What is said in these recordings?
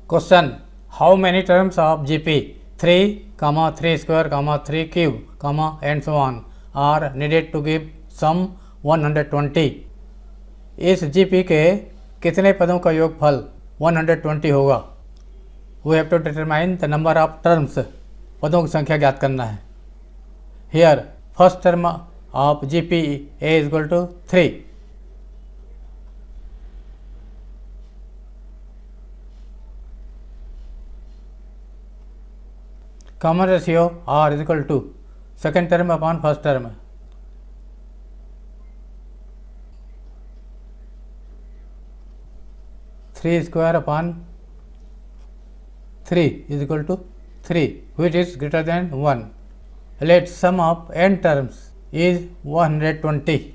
Question: How many terms of GP 3, 3 square, 3 cube, and so on are needed to give sum 120? इस GP के कितने पदों का योगफल 120 होगा? We have to determine the number of terms. पदों की संख्या ज्ञात करना है. Here first term of GP A is equal to 3. Common ratio R is equal to second term upon first term. Three square upon 3 is equal to 3, which is greater than 1. Let sum of n terms is 120.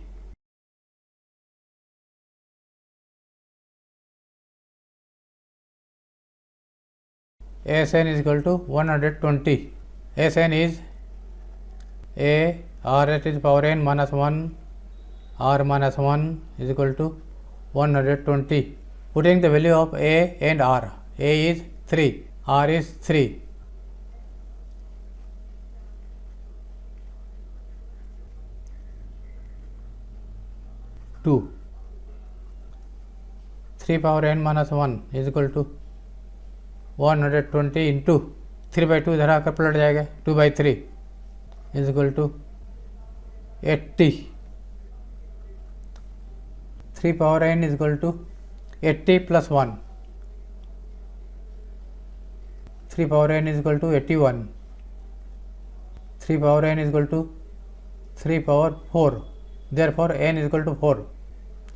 Sn is equal to 120. Sn is A r at is power n minus 1 r minus 1 is equal to 120. Putting the value of A and r. A is 3, r is 3. Two. 3 power n minus 1 is equal to 120 into 3/2 इधर आकर पलट जाएगा. 2/3 is equal to 80. 3 power n is equal to 80 plus 1. 3 power n is equal to 81. 3 power n is equal to 3 power 4. Therefore n is equal to 4.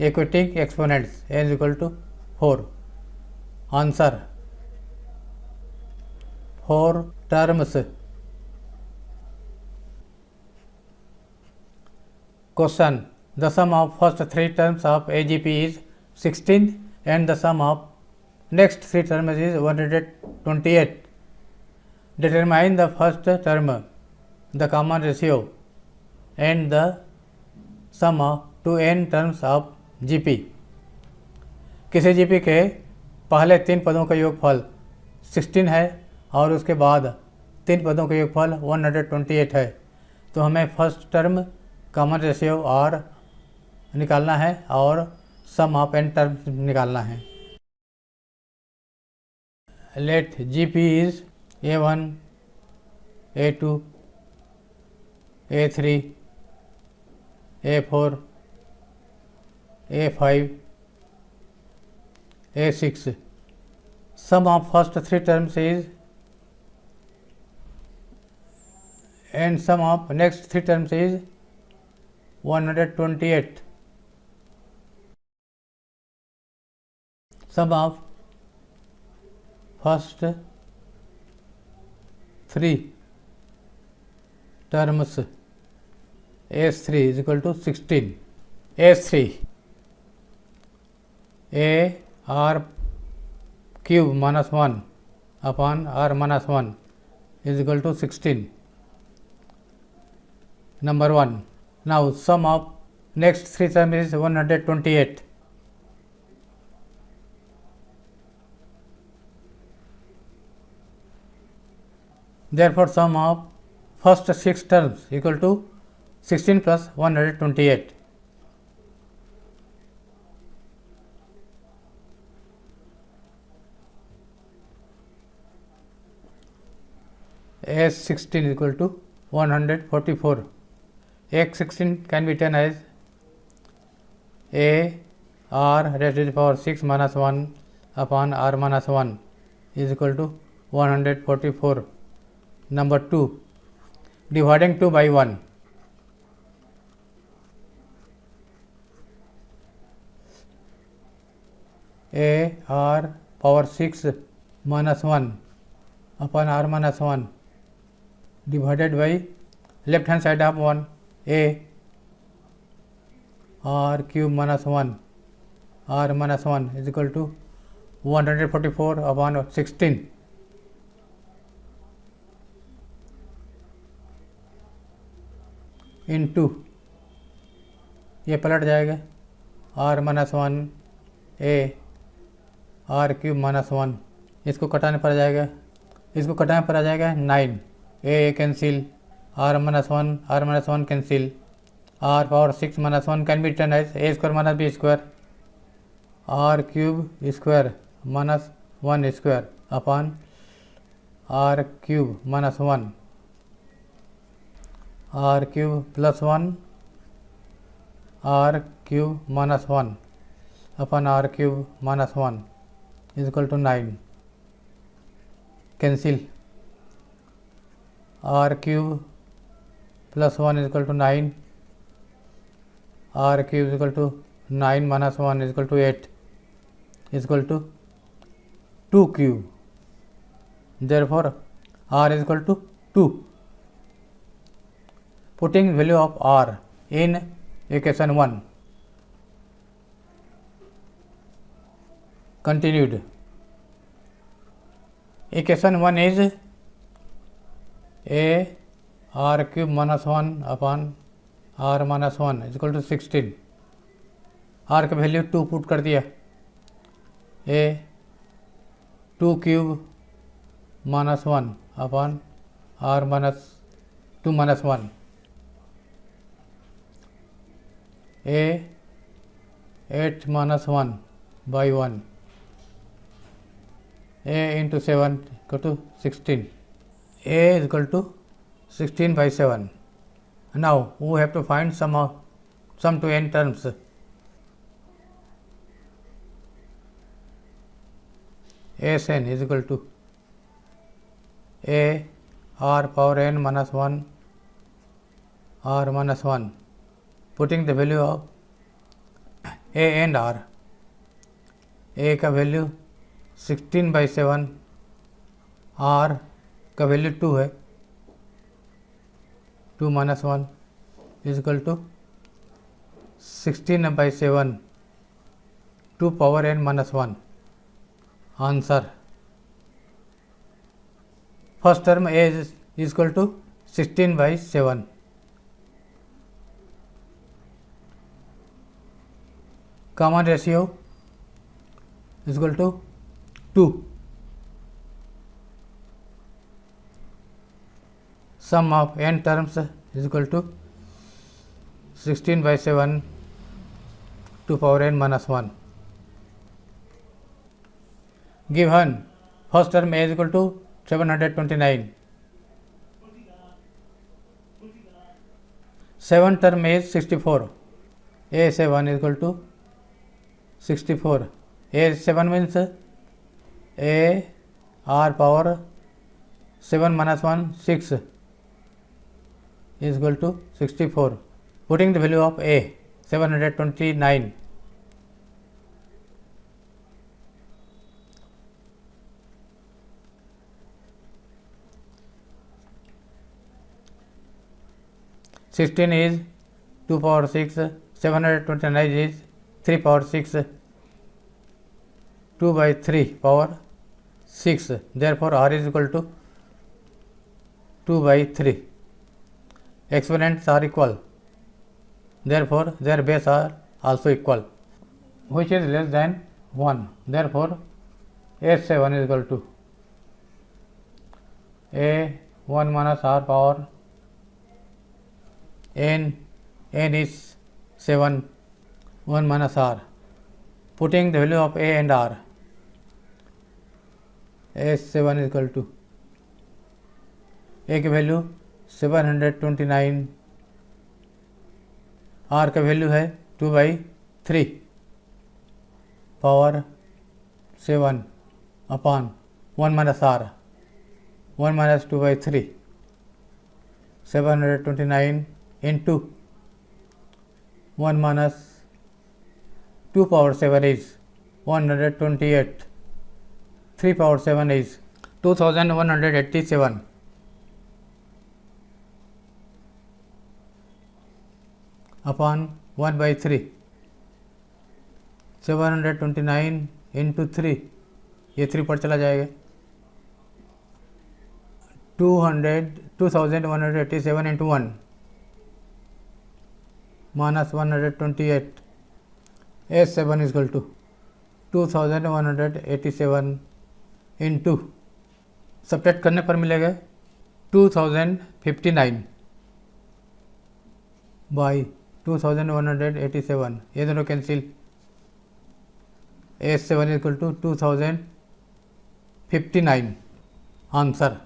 Equating exponents n is equal to 4. Answer 4 terms. Question: The sum of first 3 terms of AGP is 16 and the sum of next 3 terms is 128. Determine the first term, the common ratio and the sum of 2n terms of GP. किसी GP के पहले 3 पदों का योगफल 16 है और उसके बाद 3 पदों का योगफल 128 है. तो हमें फर्स्ट टर्म कॉमन रेशियो और निकालना है और सम ऑफ n टर्म्स निकालना है. Let GP is A1, A2, A3, A4, A5, A6. Sum of first 3 terms is and sum of next 3 terms is 128. Sum of first 3 terms S3 is equal to 16. S3 A r cube minus 1 upon r minus 1 is equal to 16. Number 1. Now sum of next 3 terms is 128. Therefore sum of first 6 terms equal to 16 plus 128. S16 is equal to 144. X16 can be written as A r raised to the power 6 minus 1 upon r minus 1 is equal to 144. Number 2. Dividing 2 by 1. A r power 6 minus 1 upon r minus 1 divided by left hand side of 1 A r cube minus 1 r minus 1 is equal to 144 upon 16. Into ये पलट जाएगा r minus 1 a r cube minus 1 इसको कटाने पर आ जाएगा, 9, A cancel, r minus 1 cancel, r power 6 minus 1 can be written as a square minus b square, r cube square minus 1 square upon r cube minus 1, r cube plus 1, r cube minus 1 upon r cube minus 1 is equal to 9 cancel, r cube plus 1 is equal to 9, r cube is equal to 9 minus 1 is equal to 8 is equal to 2 cube, therefore r is equal to 2. Putting value of r in equation 1. Continued. Equation 1 is a r cube minus 1 upon r minus 1 is equal to 16. r का value 2 put कर दिया, a 2 cube minus 1 upon r minus 2 minus 1, a 8 minus 1 by 1, a into 7 equal to 16, a is equal to 16 by 7. Now we have to find sum to n terms. Sn is equal to a r power n minus 1 r minus 1, putting the value of a and r. a का value 16 by 7, r का value 2 है, 2 minus 1 is equal to 16 by 7, 2 power n minus 1. Answer. First term a is equal to 16 by 7. Common ratio is equal to 2. Sum of n terms is equal to 16 by 7, 2 power n minus 1. Given first term a is equal to 729. Second term is 64. A7 is equal to 64. A7 means a r power 7 minus 1 6 is equal to 64. Putting the value of a 729. Sixteen is 2 power 6, 729 is 3 power 6, 2 by 3 power 6. Therefore, r is equal to 2 by 3. Exponents are equal. Therefore, their base are also equal, which is less than 1. Therefore, a7 is equal to a 1 minus r power n is 7, 1 minus r. Putting the value of a and r, a7 is equal to a की value 729, r का value है 2 by 3 power 7 upon 1 minus r, 1 minus 2 by 3, 729 into 1 minus 2 power 7 is 128, 3 power 7 is 2187 upon 1 by 3, 729 into 3, ये 3 पर चला जाएगा, 2187 into 1 minus 128, A7 is equal to 2187 into subtract करने पर मिलेगा 2059 बाई 2187, ये दोनों cancel, S7 equal to 2059 answer.